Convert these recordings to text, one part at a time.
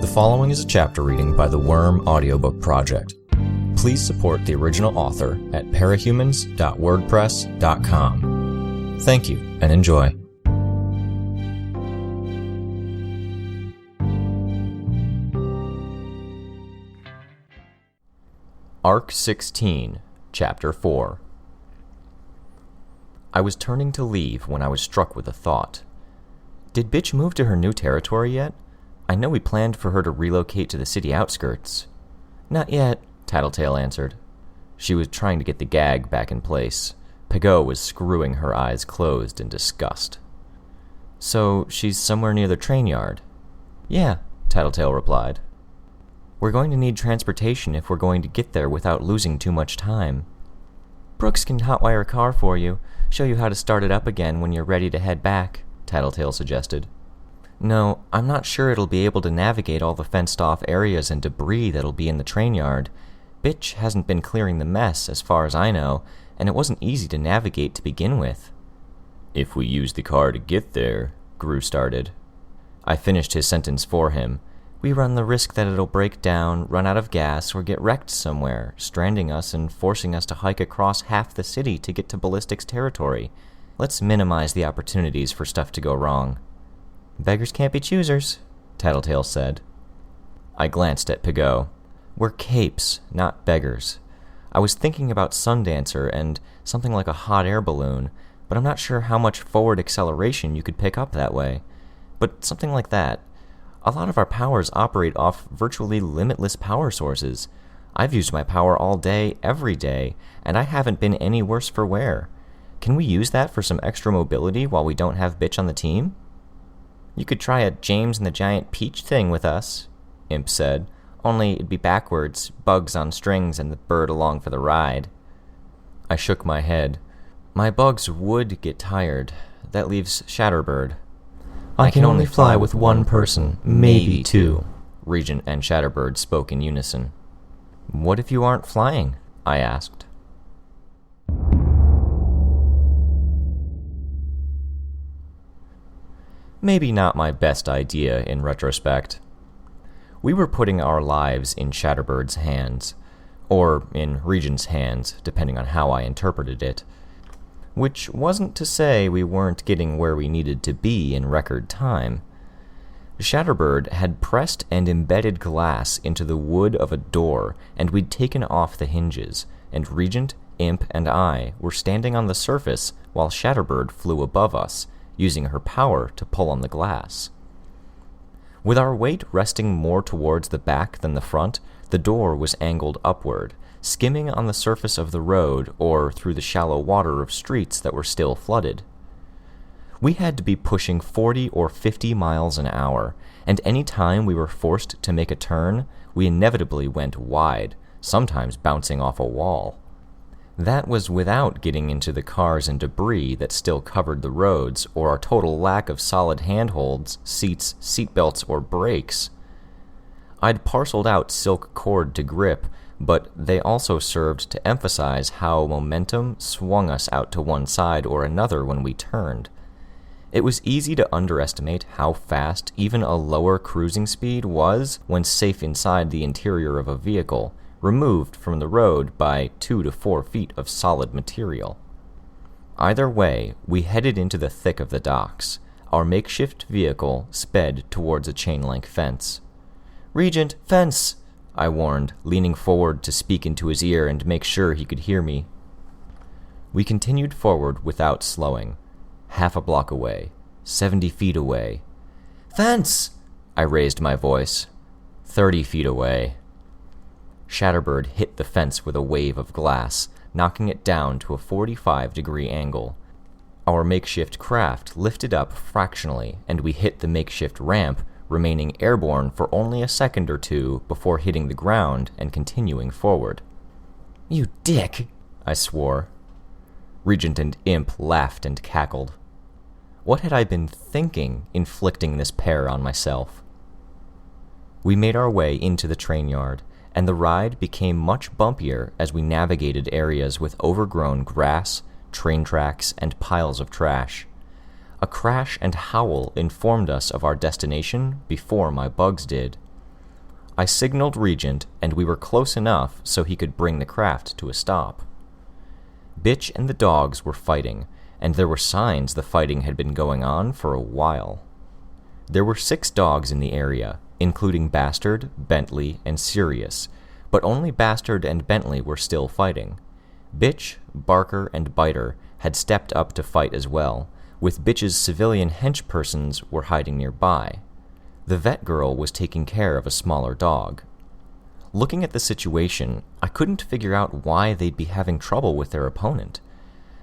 following is a chapter reading by the Worm Audiobook Project. Please support the original author at parahumans.wordpress.com. Thank you and enjoy. Arc 16, Chapter 4. I was turning to leave when I was struck with a thought. Did Bitch move to her new territory yet? I know we planned for her to relocate to the city outskirts. Not yet, Tattletale answered. She was trying to get the gag back in place. Pegot was screwing her eyes closed in disgust. So, she's somewhere near the train yard? Yeah, Tattletale replied. We're going to need transportation if we're going to get there without losing too much time. Brooks can hotwire a car for you, show you how to start it up again when you're ready to head back, Tattletale suggested. No, I'm not sure it'll be able to navigate all the fenced-off areas and debris that'll be in the train yard. Bitch hasn't been clearing the mess, as far as I know, and it wasn't easy to navigate to begin with. If we use the car to get there, Gru started. I finished his sentence for him. We run the risk that it'll break down, run out of gas, or get wrecked somewhere, stranding us and forcing us to hike across half the city to get to Ballistic's territory. Let's minimize the opportunities for stuff to go wrong. Beggars can't be choosers, Tattletale said. I glanced at Pegot. We're capes, not beggars. I was thinking about Sundancer and something like a hot air balloon, but I'm not sure how much forward acceleration you could pick up that way. But something like that. A lot of our powers operate off virtually limitless power sources. I've used my power all day, every day, and I haven't been any worse for wear. Can we use that for some extra mobility while we don't have Bitch on the team? You could try a James and the Giant Peach thing with us, Imp said, only it'd be backwards, bugs on strings and the bird along for the ride. I shook my head. My bugs would get tired. That leaves Shatterbird. I can only fly with one person, maybe two, Regent and Shatterbird spoke in unison. What if you aren't flying? I asked. Maybe not my best idea in retrospect. We were putting our lives in Shatterbird's hands, or in Regent's hands, depending on how I interpreted it, which wasn't to say we weren't getting where we needed to be in record time. Shatterbird had pressed and embedded glass into the wood of a door, and we'd taken off the hinges, and Regent, Imp, and I were standing on the surface while Shatterbird flew above us, using her power to pull on the glass. With our weight resting more towards the back than the front, the door was angled upward, skimming on the surface of the road or through the shallow water of streets that were still flooded. We had to be pushing 40 or 50 miles an hour, and any time we were forced to make a turn, we inevitably went wide, sometimes bouncing off a wall. That was without getting into the cars and debris that still covered the roads, or our total lack of solid handholds, seats, seatbelts, or brakes. I'd parceled out silk cord to grip, but they also served to emphasize how momentum swung us out to one side or another when we turned. It was easy to underestimate how fast even a lower cruising speed was when safe inside the interior of a vehicle, removed from the road by 2 to 4 feet of solid material. Either way, we headed into the thick of the docks. Our makeshift vehicle sped towards a chain-link fence. "Regent, fence!" I warned, leaning forward to speak into his ear and make sure he could hear me. We continued forward without slowing. Half a block away, 70 feet away. "Fence!" I raised my voice. 30 feet away. Shatterbird hit the fence with a wave of glass, knocking it down to a 45-degree angle. Our makeshift craft lifted up fractionally, and we hit the makeshift ramp, remaining airborne for only a second or two before hitting the ground and continuing forward. "You dick!" I swore. Regent and Imp laughed and cackled. What had I been thinking, inflicting this pair on myself? We made our way into the train yard, and the ride became much bumpier as we navigated areas with overgrown grass, train tracks, and piles of trash. A crash and howl informed us of our destination before my bugs did. I signaled Regent, and we were close enough so he could bring the craft to a stop. Bitch and the dogs were fighting, and there were signs the fighting had been going on for a while. There were 6 dogs in the area, including Bastard, Bentley, and Sirius, but only Bastard and Bentley were still fighting. Bitch, Barker, and Biter had stepped up to fight as well, with Bitch's civilian henchpersons were hiding nearby. The vet girl was taking care of a smaller dog. Looking at the situation, I couldn't figure out why they'd be having trouble with their opponent.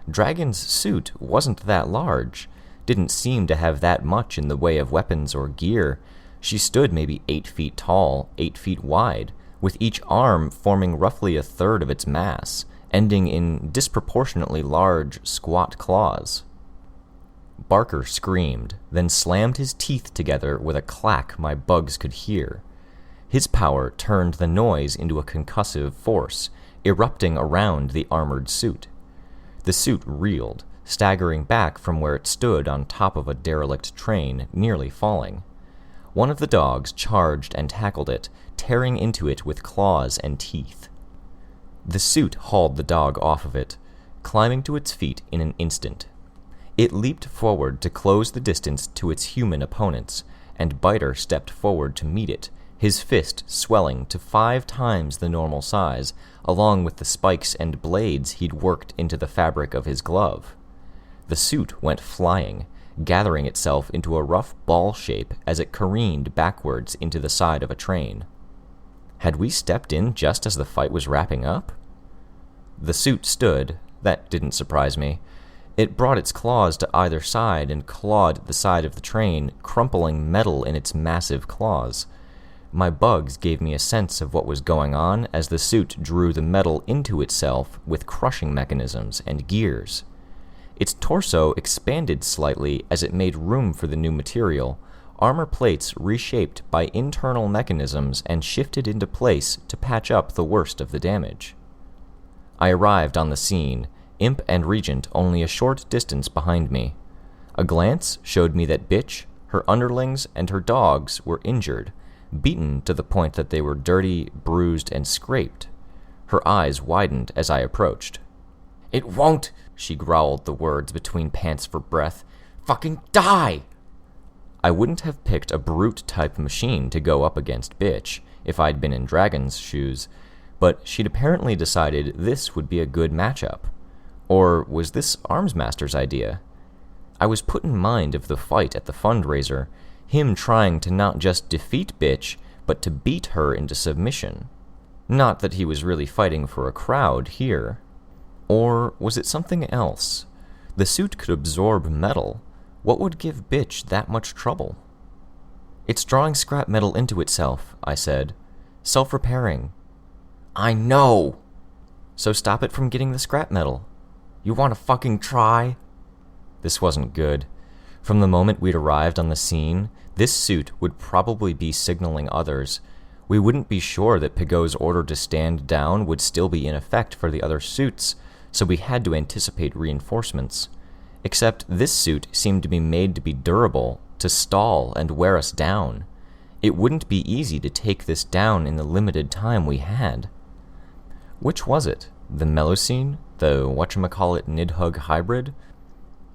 Dragon's suit wasn't that large, didn't seem to have that much in the way of weapons or gear. She stood maybe 8 feet tall, 8 feet wide, with each arm forming roughly a third of its mass, ending in disproportionately large, squat claws. Barker screamed, then slammed his teeth together with a clack my bugs could hear. His power turned the noise into a concussive force, erupting around the armored suit. The suit reeled, staggering back from where it stood on top of a derelict train, nearly falling. One of the dogs charged and tackled it, tearing into it with claws and teeth. The suit hauled the dog off of it, climbing to its feet in an instant. It leaped forward to close the distance to its human opponents, and Biter stepped forward to meet it, his fist swelling to 5 times the normal size, along with the spikes and blades he'd worked into the fabric of his glove. The suit went flying, gathering itself into a rough ball shape as it careened backwards into the side of a train. Had we stepped in just as the fight was wrapping up? The suit stood. That didn't surprise me. It brought its claws to either side and clawed the side of the train, crumpling metal in its massive claws. My bugs gave me a sense of what was going on as the suit drew the metal into itself with crushing mechanisms and gears. Its torso expanded slightly as it made room for the new material, armor plates reshaped by internal mechanisms and shifted into place to patch up the worst of the damage. I arrived on the scene, Imp and Regent only a short distance behind me. A glance showed me that Bitch, her underlings, and her dogs were injured, beaten to the point that they were dirty, bruised, and scraped. Her eyes widened as I approached. "It won't," she growled the words between pants for breath. "Fucking die!" I wouldn't have picked a brute-type machine to go up against Bitch if I'd been in Dragon's shoes, but she'd apparently decided this would be a good matchup. Or was this Armsmaster's idea? I was put in mind of the fight at the fundraiser, him trying to not just defeat Bitch, but to beat her into submission. Not that he was really fighting for a crowd here. Or was it something else? The suit could absorb metal. What would give Bitch that much trouble? "It's drawing scrap metal into itself," I said. "Self-repairing." "I know!" "So stop it from getting the scrap metal." "You want to fucking try?" This wasn't good. From the moment we'd arrived on the scene, this suit would probably be signaling others. We wouldn't be sure that Pigot's order to stand down would still be in effect for the other suits, so we had to anticipate reinforcements. Except this suit seemed to be made to be durable, to stall and wear us down. It wouldn't be easy to take this down in the limited time we had. Which was it? The Melusine? The whatchamacallit Nidhugg hybrid?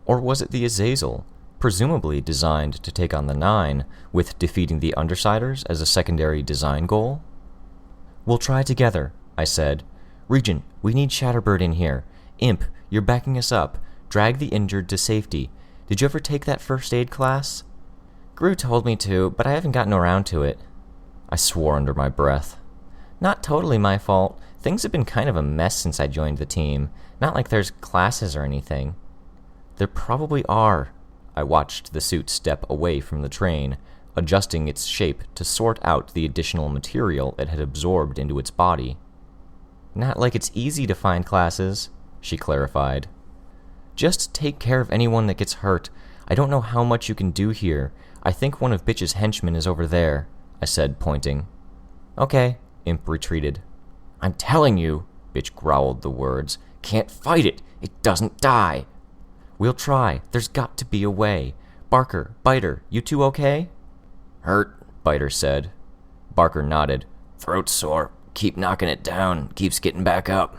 Or was it the Azazel, presumably designed to take on the 9, with defeating the Undersiders as a secondary design goal? "We'll try together," I said. "Regent, we need Shatterbird in here. Imp, you're backing us up. Drag the injured to safety. Did you ever take that first aid class?" "Gru told me to, but I haven't gotten around to it." I swore under my breath. "Not totally my fault. Things have been kind of a mess since I joined the team. Not like there's classes or anything." "There probably are." I watched the suit step away from the train, adjusting its shape to sort out the additional material it had absorbed into its body. "Not like it's easy to find classes," she clarified. "Just take care of anyone that gets hurt. I don't know how much you can do here. I think one of Bitch's henchmen is over there," I said, pointing. "Okay," Imp retreated. "I'm telling you," Bitch growled the words. "Can't fight it. It doesn't die." "We'll try. There's got to be a way. Barker, Biter, you two okay?" "Hurt," Biter said. Barker nodded. Throat's sore. Keep knocking it down. Keeps getting back up.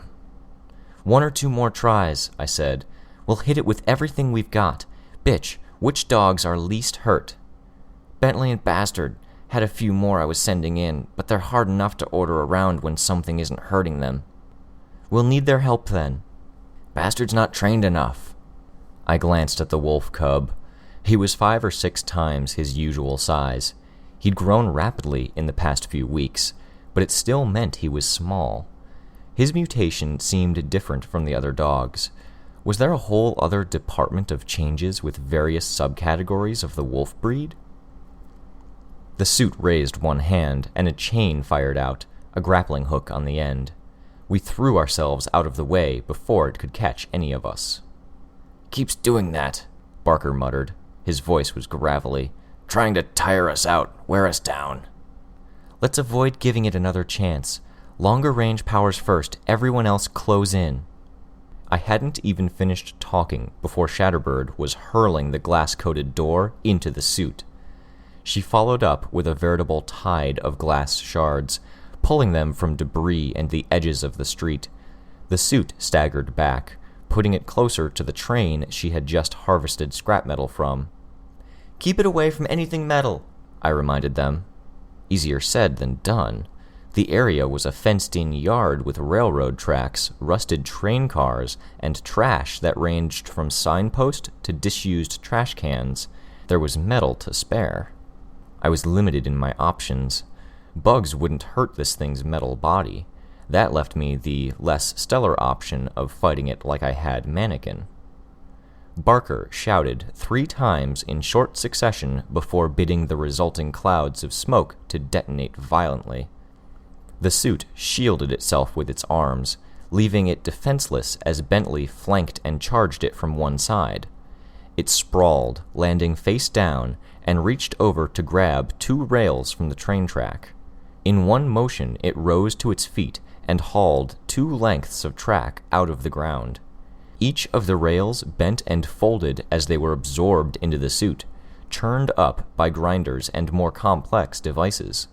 1 or 2 more tries, I said. We'll hit it with everything we've got. Bitch, which dogs are least hurt? Bentley and Bastard. Had a few more I was sending in, but they're hard enough to order around when something isn't hurting them. We'll need their help then. Bastard's not trained enough. I glanced at the wolf cub. He was 5 or 6 times his usual size. He'd grown rapidly in the past few weeks, but it still meant he was small. His mutation seemed different from the other dogs. Was there a whole other department of changes with various subcategories of the wolf breed? The suit raised one hand, and a chain fired out, a grappling hook on the end. We threw ourselves out of the way before it could catch any of us. Keeps doing that, Barker muttered. His voice was gravelly. Trying to tire us out, wear us down. Let's avoid giving it another chance. Longer range powers first, everyone else close in. I hadn't even finished talking before Shatterbird was hurling the glass-coated door into the suit. She followed up with a veritable tide of glass shards, pulling them from debris and the edges of the street. The suit staggered back, putting it closer to the train she had just harvested scrap metal from. Keep it away from anything metal, I reminded them. Easier said than done. The area was a fenced-in yard with railroad tracks, rusted train cars, and trash that ranged from signpost to disused trash cans. There was metal to spare. I was limited in my options. Bugs wouldn't hurt this thing's metal body. That left me the less stellar option of fighting it like I had Mannequin. Barker shouted 3 times in short succession before bidding the resulting clouds of smoke to detonate violently. The suit shielded itself with its arms, leaving it defenseless as Bentley flanked and charged it from one side. It sprawled, landing face down, and reached over to grab 2 rails from the train track. In one motion, it rose to its feet and hauled 2 lengths of track out of the ground. Each of the rails bent and folded as they were absorbed into the suit, churned up by grinders and more complex devices.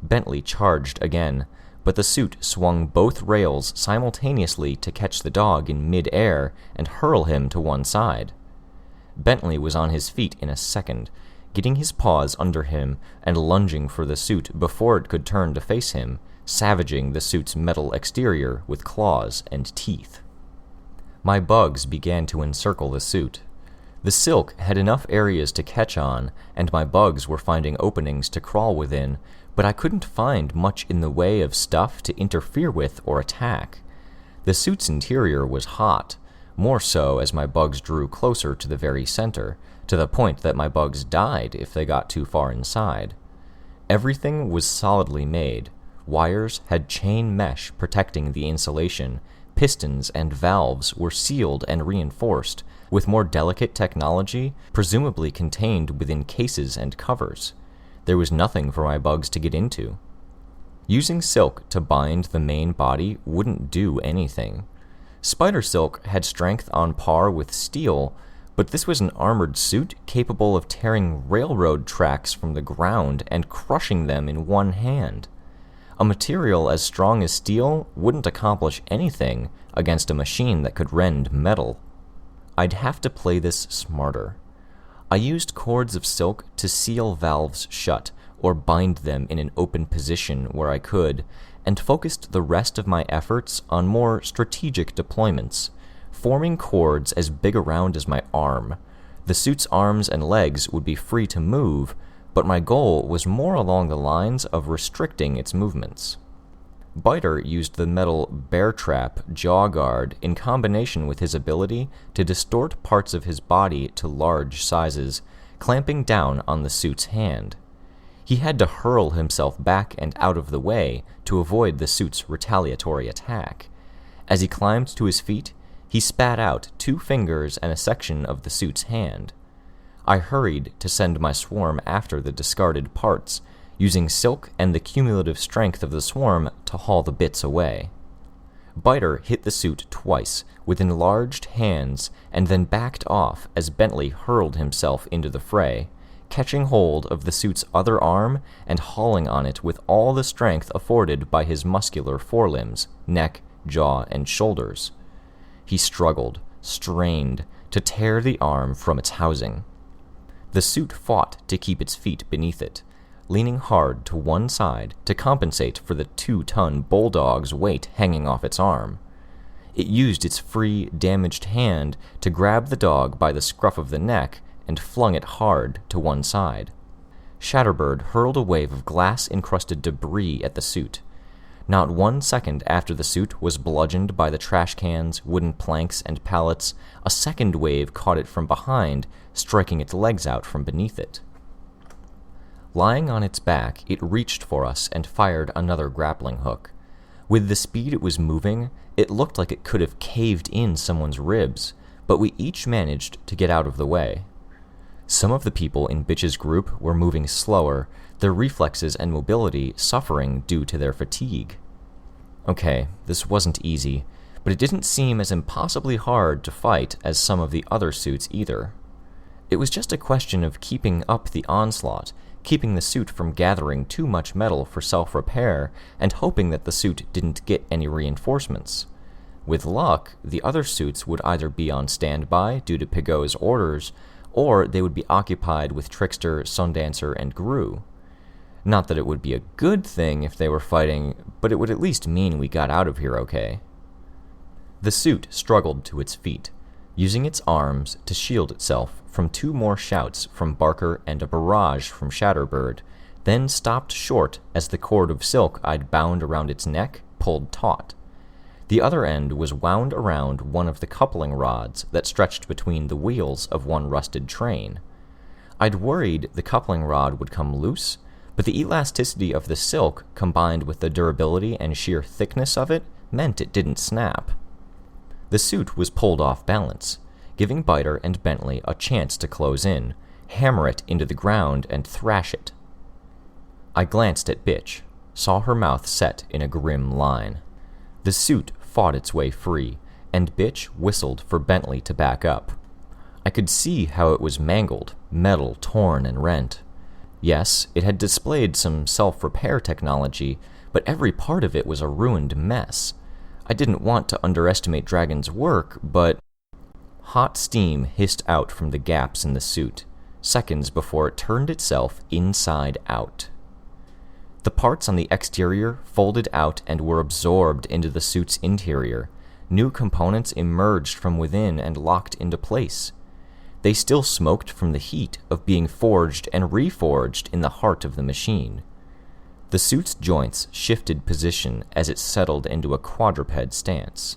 Bentley charged again, but the suit swung both rails simultaneously to catch the dog in mid-air and hurl him to one side. Bentley was on his feet in a second, getting his paws under him and lunging for the suit before it could turn to face him, savaging the suit's metal exterior with claws and teeth. My bugs began to encircle the suit. The silk had enough areas to catch on, and my bugs were finding openings to crawl within, but I couldn't find much in the way of stuff to interfere with or attack. The suit's interior was hot, more so as my bugs drew closer to the very center, to the point that my bugs died if they got too far inside. Everything was solidly made. Wires had chain mesh protecting the insulation. Pistons and valves were sealed and reinforced, with more delicate technology presumably contained within cases and covers. There was nothing for my bugs to get into. Using silk to bind the main body wouldn't do anything. Spider silk had strength on par with steel, but this was an armored suit capable of tearing railroad tracks from the ground and crushing them in one hand. A material as strong as steel wouldn't accomplish anything against a machine that could rend metal. I'd have to play this smarter. I used cords of silk to seal valves shut or bind them in an open position where I could, and focused the rest of my efforts on more strategic deployments, forming cords as big around as my arm. The suit's arms and legs would be free to move, but my goal was more along the lines of restricting its movements. Biter used the metal bear trap jaw guard in combination with his ability to distort parts of his body to large sizes, clamping down on the suit's hand. He had to hurl himself back and out of the way to avoid the suit's retaliatory attack. As he climbed to his feet, he spat out 2 fingers and a section of the suit's hand. I hurried to send my swarm after the discarded parts, using silk and the cumulative strength of the swarm to haul the bits away. Biter hit the suit twice with enlarged hands and then backed off as Bentley hurled himself into the fray, catching hold of the suit's other arm and hauling on it with all the strength afforded by his muscular forelimbs, neck, jaw, and shoulders. He struggled, strained, to tear the arm from its housing. The suit fought to keep its feet beneath it, leaning hard to one side to compensate for the 2-ton bulldog's weight hanging off its arm. It used its free, damaged hand to grab the dog by the scruff of the neck and flung it hard to one side. Shatterbird hurled a wave of glass-encrusted debris at the suit. Not 1 second after the suit was bludgeoned by the trash cans, wooden planks, and pallets, a second wave caught it from behind, striking its legs out from beneath it. Lying on its back, it reached for us and fired another grappling hook. With the speed it was moving, it looked like it could have caved in someone's ribs, but we each managed to get out of the way. Some of the people in Bitch's group were moving slower, their reflexes and mobility suffering due to their fatigue. Okay, this wasn't easy, but it didn't seem as impossibly hard to fight as some of the other suits either. It was just a question of keeping up the onslaught, keeping the suit from gathering too much metal for self-repair, and hoping that the suit didn't get any reinforcements. With luck, the other suits would either be on standby due to Pigot's orders, or they would be occupied with Trickster, Sundancer, and Gru. Not that it would be a good thing if they were fighting, but it would at least mean we got out of here okay. The suit struggled to its feet, using its arms to shield itself from 2 more shouts from Barker and a barrage from Shatterbird, then stopped short as the cord of silk I'd bound around its neck pulled taut. The other end was wound around one of the coupling rods that stretched between the wheels of one rusted train. I'd worried the coupling rod would come loose, but the elasticity of the silk combined with the durability and sheer thickness of it meant it didn't snap. The suit was pulled off balance, giving Biter and Bentley a chance to close in, hammer it into the ground, and thrash it. I glanced at Bitch, saw her mouth set in a grim line. The suit fought its way free, and Bitch whistled for Bentley to back up. I could see how it was mangled, metal torn and rent. Yes, it had displayed some self-repair technology, but every part of it was a ruined mess. I didn't want to underestimate Dragon's work, but... Hot steam hissed out from the gaps in the suit, seconds before it turned itself inside out. The parts on the exterior folded out and were absorbed into the suit's interior. New components emerged from within and locked into place. They still smoked from the heat of being forged and reforged in the heart of the machine. The suit's joints shifted position as it settled into a quadruped stance.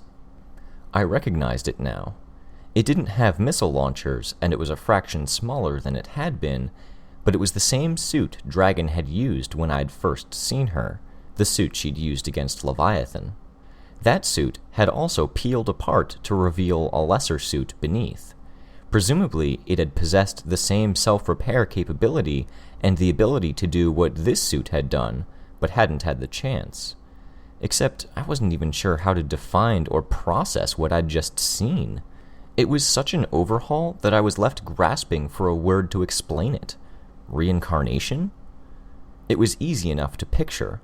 I recognized it now. It didn't have missile launchers, and it was a fraction smaller than it had been, but it was the same suit Dragon had used when I'd first seen her, the suit she'd used against Leviathan. That suit had also peeled apart to reveal a lesser suit beneath. Presumably, it had possessed the same self-repair capability and the ability to do what this suit had done, but hadn't had the chance. Except I wasn't even sure how to define or process what I'd just seen. It was such an overhaul that I was left grasping for a word to explain it. Reincarnation? It was easy enough to picture.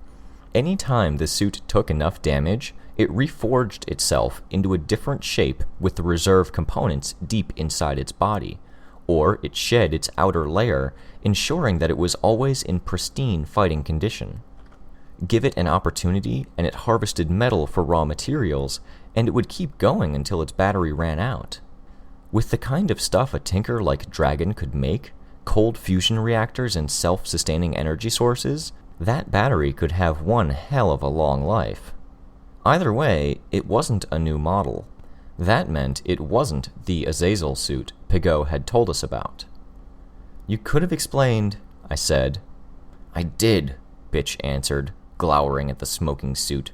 Any time the suit took enough damage, it reforged itself into a different shape with the reserve components deep inside its body, or it shed its outer layer, ensuring that it was always in pristine fighting condition. Give it an opportunity, and it harvested metal for raw materials, and it would keep going until its battery ran out. With the kind of stuff a tinker like Dragon could make, cold fusion reactors and self-sustaining energy sources, that battery could have one hell of a long life. Either way, it wasn't a new model. That meant it wasn't the Azazel suit Pigot had told us about. "You could have explained," I said. "I did," Bitch answered, glowering at the smoking suit.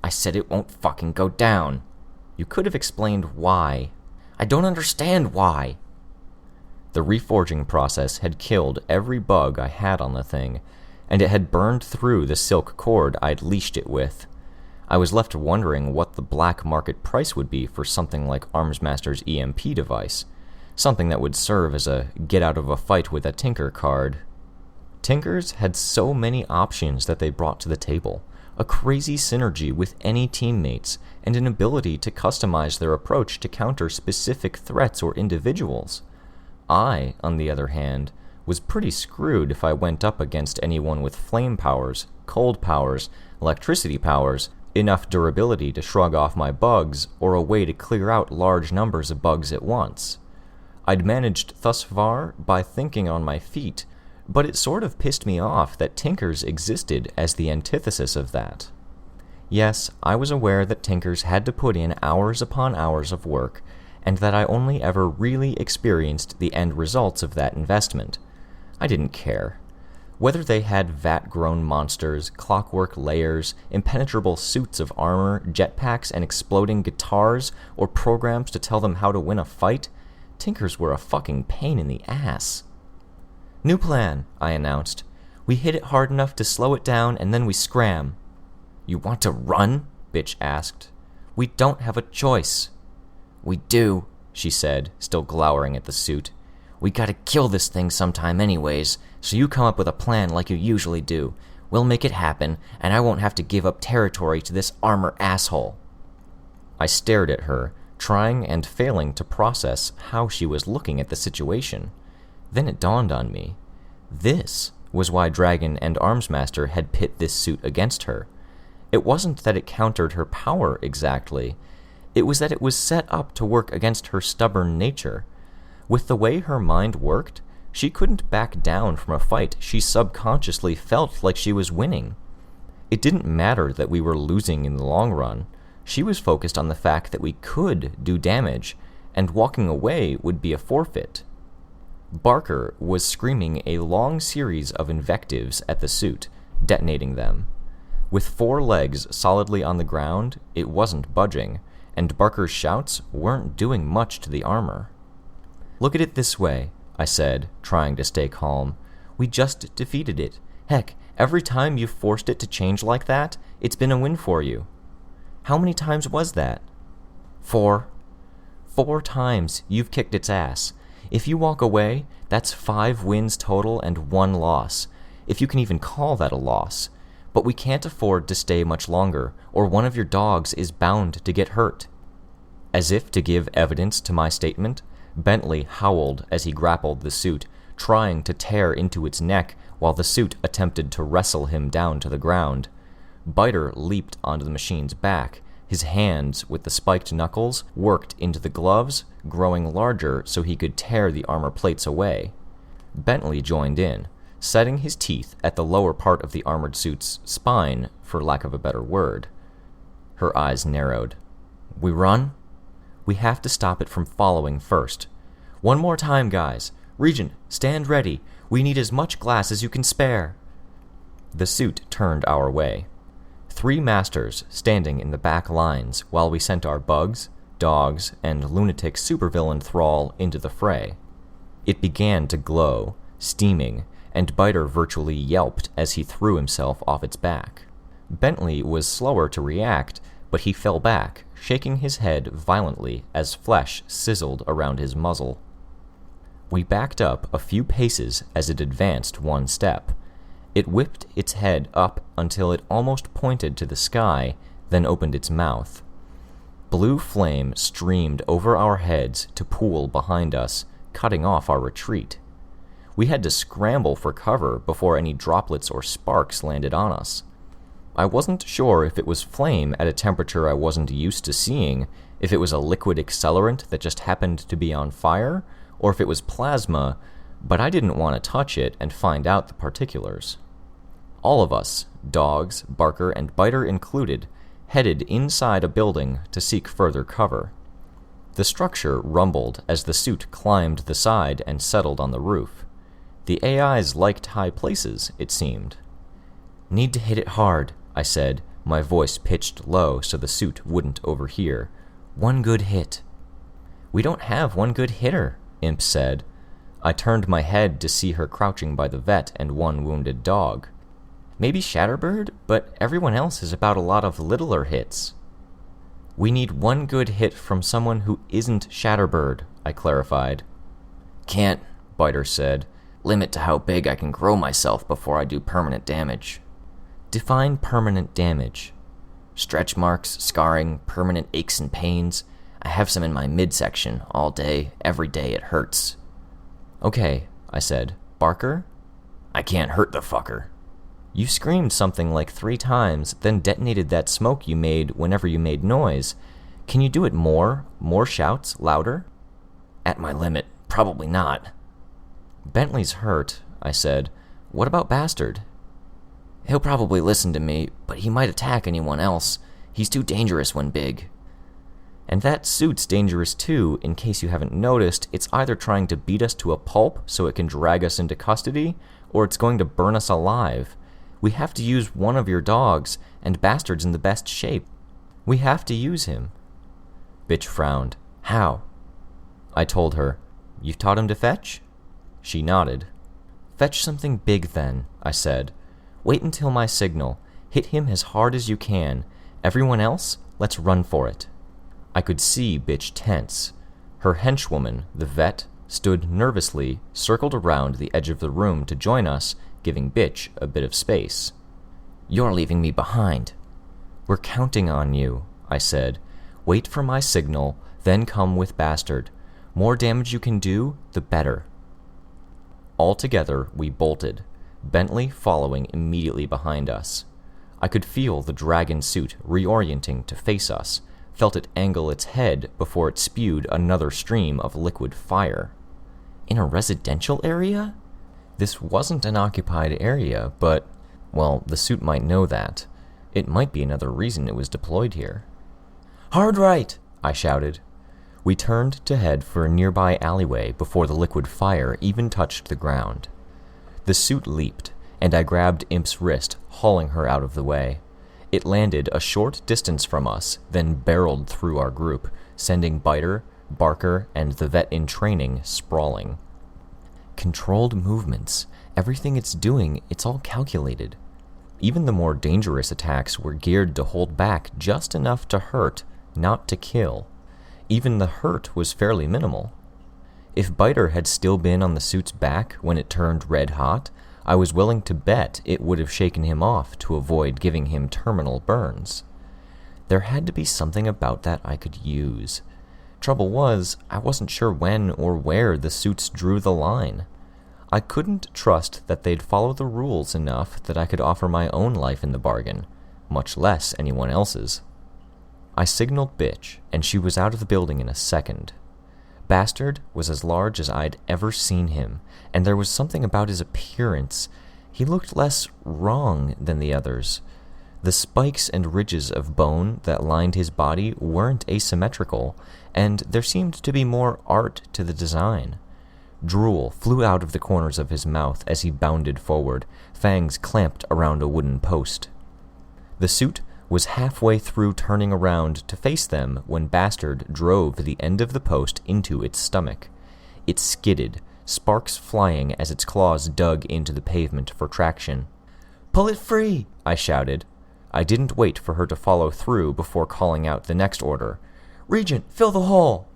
"I said it won't fucking go down." "You could have explained why." "I don't understand why." The reforging process had killed every bug I had on the thing, and it had burned through the silk cord I'd leashed it with. I was left wondering what the black market price would be for something like Armsmaster's EMP device. something that would serve as a get-out-of-a-fight-with-a tinker card. Tinkers had so many options that they brought to the table, a crazy synergy with any teammates, and an ability to customize their approach to counter specific threats or individuals. I, on the other hand, was pretty screwed if I went up against anyone with flame powers, cold powers, electricity powers, enough durability to shrug off my bugs, or a way to clear out large numbers of bugs at once. I'd managed thus far by thinking on my feet, but it sort of pissed me off that tinkers existed as the antithesis of that. Yes, I was aware that tinkers had to put in hours upon hours of work, and that I only ever really experienced the end results of that investment. I didn't care. Whether they had vat-grown monsters, clockwork layers, impenetrable suits of armor, jetpacks, and exploding guitars, or programs to tell them how to win a fight, tinkers were a fucking pain in the ass. "New plan," I announced. "We hit it hard enough to slow it down, and then we scram." "You want to run?" Bitch asked. "We don't have a choice." "We do," she said, still glowering at the suit. "We gotta kill this thing sometime anyways, so you come up with a plan like you usually do. We'll make it happen, and I won't have to give up territory to this armor asshole." I stared at her, trying and failing to process how she was looking at the situation. Then it dawned on me. This was why Dragon and Armsmaster had pit this suit against her. It wasn't that it countered her power exactly. It was that it was set up to work against her stubborn nature. With the way her mind worked, she couldn't back down from a fight she subconsciously felt like she was winning. It didn't matter that we were losing in the long run. She was focused on the fact that we could do damage, and walking away would be a forfeit. Barker was screaming a long series of invectives at the suit, detonating them. With 4 legs solidly on the ground, it wasn't budging, and Barker's shouts weren't doing much to the armor. "Look at it this way," I said, trying to stay calm. "We just defeated it. Heck, every time you've forced it to change like that, it's been a win for you." "How many times was that?" 4. 4 times you've kicked its ass. If you walk away, that's 5 wins total and 1 loss, if you can even call that a loss. But we can't afford to stay much longer, or one of your dogs is bound to get hurt." As if to give evidence to my statement, Bentley howled as he grappled the suit, trying to tear into its neck while the suit attempted to wrestle him down to the ground. Biter leaped onto the machine's back. His hands, with the spiked knuckles, worked into the gloves, growing larger so he could tear the armor plates away. Bentley joined in, setting his teeth at the lower part of the armored suit's spine, for lack of a better word. Her eyes narrowed. "We run? We have to stop it from following first. One more time, guys. Regent, stand ready. We need as much glass as you can spare." The suit turned our way. 3 masters standing in the back lines while we sent our bugs, dogs, and lunatic supervillain thrall into the fray. It began to glow, steaming, and Biter virtually yelped as he threw himself off its back. Bentley was slower to react, but he fell back, shaking his head violently as flesh sizzled around his muzzle. We backed up a few paces as it advanced 1 step. It whipped its head up until it almost pointed to the sky, then opened its mouth. Blue flame streamed over our heads to pool behind us, cutting off our retreat. We had to scramble for cover before any droplets or sparks landed on us. I wasn't sure if it was flame at a temperature I wasn't used to seeing, if it was a liquid accelerant that just happened to be on fire, or if it was plasma, but I didn't want to touch it and find out the particulars. All of us, dogs, Barker, and Biter included, headed inside a building to seek further cover. The structure rumbled as the suit climbed the side and settled on the roof. The AIs liked high places, it seemed. "Need to hit it hard," I said, my voice pitched low so the suit wouldn't overhear. "1 good hit." "We don't have 1 good hitter," Imp said. I turned my head to see her crouching by the vet and 1 wounded dog. "Maybe Shatterbird, but everyone else is about a lot of littler hits." "We need 1 good hit from someone who isn't Shatterbird," I clarified. Can't, Biter said. Limit to how big I can grow myself before I do permanent damage. Define permanent damage. Stretch marks, scarring, permanent aches and pains. I have some in my midsection all day, every day it hurts. Okay, I said. Barker? I can't hurt the fucker. You screamed something like 3 times, then detonated that smoke you made whenever you made noise. Can you do it more? More shouts? Louder? At my limit, probably not. Bentley's hurt, I said. What about Bastard? He'll probably listen to me, but he might attack anyone else. He's too dangerous when big. And that suit's dangerous too. In case you haven't noticed, it's either trying to beat us to a pulp so it can drag us into custody, or it's going to burn us alive. We have to use one of your dogs, and Bastard's in the best shape. We have to use him. Bitch frowned. How? I told her. You've taught him to fetch? She nodded. Fetch something big then, I said. Wait until my signal. Hit him as hard as you can. Everyone else, let's run for it. I could see Bitch tense. Her henchwoman, the vet, stood nervously, circled around the edge of the room to join us, giving Bitch a bit of space. You're leaving me behind. We're counting on you, I said. Wait for my signal, then come with Bastard. More damage you can do, the better. All together, we bolted, Bentley following immediately behind us. I could feel the dragon suit reorienting to face us, felt it angle its head before it spewed another stream of liquid fire. In a residential area? This wasn't an occupied area, but, well, the suit might know that. It might be another reason it was deployed here. Hard right, I shouted. We turned to head for a nearby alleyway before the liquid fire even touched the ground. The suit leaped, and I grabbed Imp's wrist, hauling her out of the way. It landed a short distance from us, then barreled through our group, sending Biter, Barker, and the vet in training sprawling. Controlled movements. Everything it's doing, it's all calculated. Even the more dangerous attacks were geared to hold back just enough to hurt, not to kill. Even the hurt was fairly minimal. If Biter had still been on the suit's back when it turned red hot, I was willing to bet it would have shaken him off to avoid giving him terminal burns. There had to be something about that I could use. Trouble was, I wasn't sure when or where the suits drew the line. I couldn't trust that they'd follow the rules enough that I could offer my own life in the bargain, much less anyone else's. I signaled Bitch, and she was out of the building in a second. Bastard was as large as I'd ever seen him, and there was something about his appearance. He looked less wrong than the others. The spikes and ridges of bone that lined his body weren't asymmetrical, and there seemed to be more art to the design. Drool flew out of the corners of his mouth as he bounded forward, fangs clamped around a wooden post. The suit was halfway through turning around to face them when Bastard drove the end of the post into its stomach. It skidded, sparks flying as its claws dug into the pavement for traction. "Pull it free!" I shouted. I didn't wait for her to follow through before calling out the next order. "Regent, fill the hole!"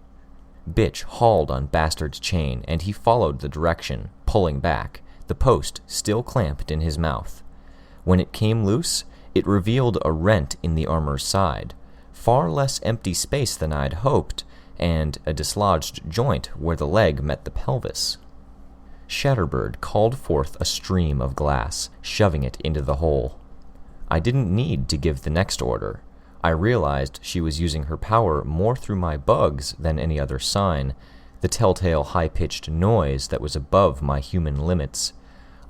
Bitch hauled on Bastard's chain, and he followed the direction, pulling back, the post still clamped in his mouth. When it came loose, it revealed a rent in the armor's side, far less empty space than I'd hoped, and a dislodged joint where the leg met the pelvis. Shatterbird called forth a stream of glass, shoving it into the hole. I didn't need to give the next order. I realized she was using her power more through my bugs than any other sign, the telltale high-pitched noise that was above my human limits.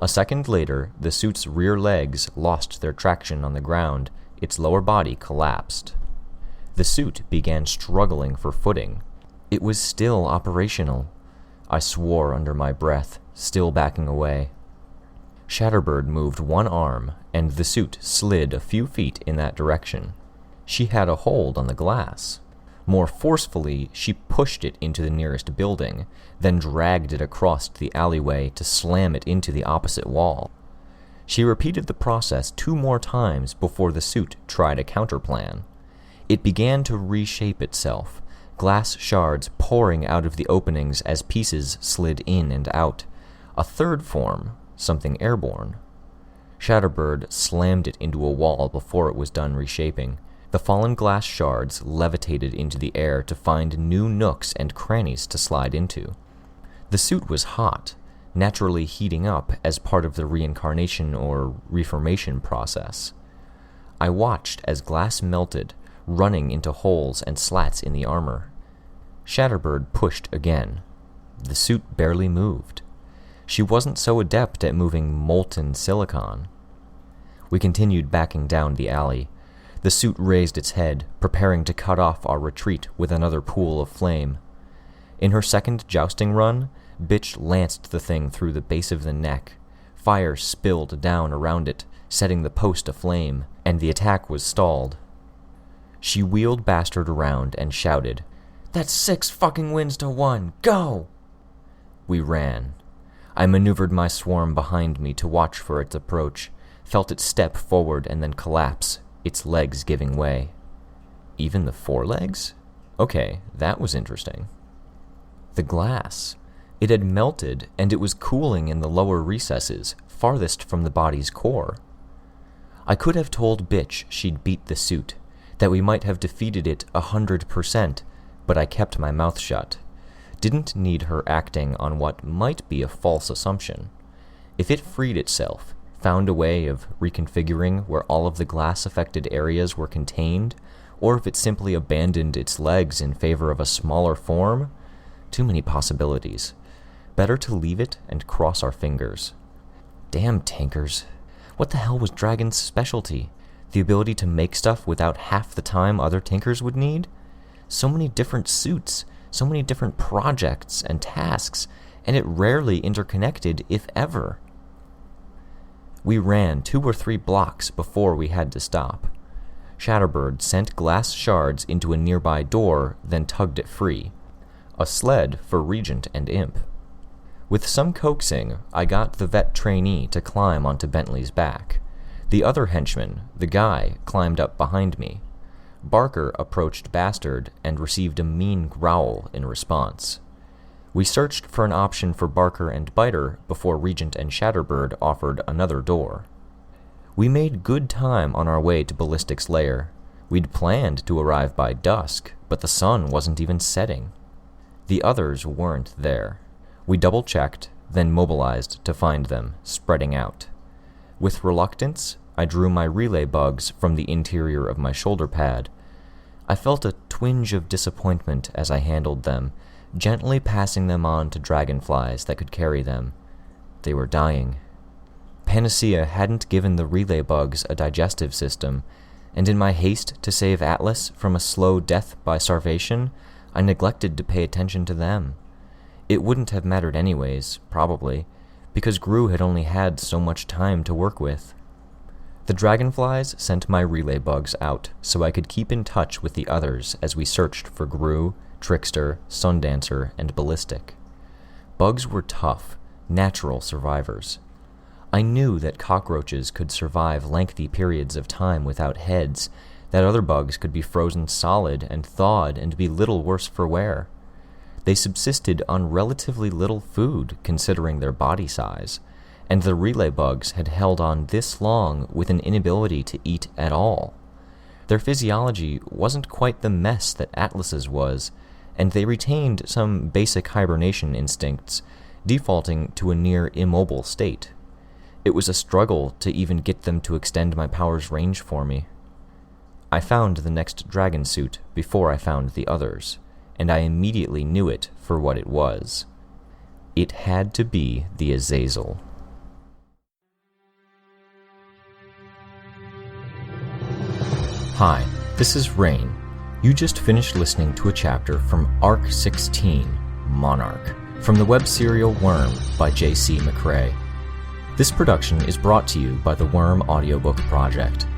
A second later, the suit's rear legs lost their traction on the ground. Its lower body collapsed. The suit began struggling for footing. It was still operational. I swore under my breath, still backing away. Shatterbird moved one arm, and the suit slid a few feet in that direction. She had a hold on the glass. More forcefully, she pushed it into the nearest building, then dragged it across the alleyway to slam it into the opposite wall. She repeated the process 2 more times before the suit tried a counterplan. It began to reshape itself, glass shards pouring out of the openings as pieces slid in and out. A third form, something airborne. Shatterbird slammed it into a wall before it was done reshaping. The fallen glass shards levitated into the air to find new nooks and crannies to slide into. The suit was hot, naturally heating up as part of the reincarnation or reformation process. I watched as glass melted, running into holes and slats in the armor. Shatterbird pushed again. The suit barely moved. She wasn't so adept at moving molten silicon. We continued backing down the alley. The suit raised its head, preparing to cut off our retreat with another pool of flame. In her second jousting run, Bitch lanced the thing through the base of the neck. Fire spilled down around it, setting the post aflame, and the attack was stalled. She wheeled Bastard around and shouted, "That's 6 fucking wins to 1! Go!" We ran. I maneuvered my swarm behind me to watch for its approach, felt it step forward and then collapse, its legs giving way. Even the forelegs? Okay, that was interesting. The glass. It had melted, and it was cooling in the lower recesses, farthest from the body's core. I could have told Bitch she'd beat the suit, that we might have defeated it 100%, but I kept my mouth shut. Didn't need her acting on what might be a false assumption. If it freed itself, found a way of reconfiguring where all of the glass-affected areas were contained, or if it simply abandoned its legs in favor of a smaller form, too many possibilities. Better to leave it and cross our fingers. Damn tankers. What the hell was Dragon's specialty? The ability to make stuff without half the time other tankers would need? So many different suits, so many different projects and tasks, and it rarely interconnected, if ever. We ran 2 or 3 blocks before we had to stop. Shatterbird sent glass shards into a nearby door, then tugged it free. A sled for Regent and Imp. With some coaxing, I got the vet trainee to climb onto Bentley's back. The other henchman, the guy, climbed up behind me. Barker approached Bastard and received a mean growl in response. We searched for an option for Barker and Biter before Regent and Shatterbird offered another door. We made good time on our way to Ballistic's lair. We'd planned to arrive by dusk, but the sun wasn't even setting. The others weren't there. We double-checked, then mobilized to find them, spreading out. With reluctance, I drew my relay bugs from the interior of my shoulder pad. I felt a twinge of disappointment as I handled them, gently passing them on to dragonflies that could carry them. They were dying. Panacea hadn't given the relay bugs a digestive system, and in my haste to save Atlas from a slow death by starvation, I neglected to pay attention to them. It wouldn't have mattered anyways, probably, because Gru had only had so much time to work with. The dragonflies sent my relay bugs out so I could keep in touch with the others as we searched for Gru, Trickster, Sundancer, and Ballistic. Bugs were tough, natural survivors. I knew that cockroaches could survive lengthy periods of time without heads, that other bugs could be frozen solid and thawed and be little worse for wear. They subsisted on relatively little food, considering their body size, and the relay bugs had held on this long with an inability to eat at all. Their physiology wasn't quite the mess that Atlas's was, and they retained some basic hibernation instincts, defaulting to a near immobile state. It was a struggle to even get them to extend my power's range for me. I found the next dragon suit before I found the others, and I immediately knew it for what it was. It had to be the Azazel. Hi, this is Rein. You just finished listening to a chapter from Arc 16, Monarch, from the web serial Worm by J.C. McCrae. This production is brought to you by the Worm Audiobook Project.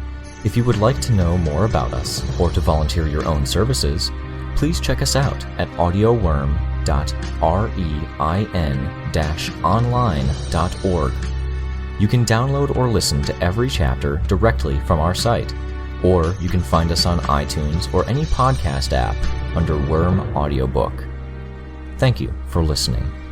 If you would like to know more about us, or to volunteer your own services, please check us out at audioworm.rein-online.org. You can download or listen to every chapter directly from our site, or you can find us on iTunes or any podcast app under Worm Audiobook. Thank you for listening.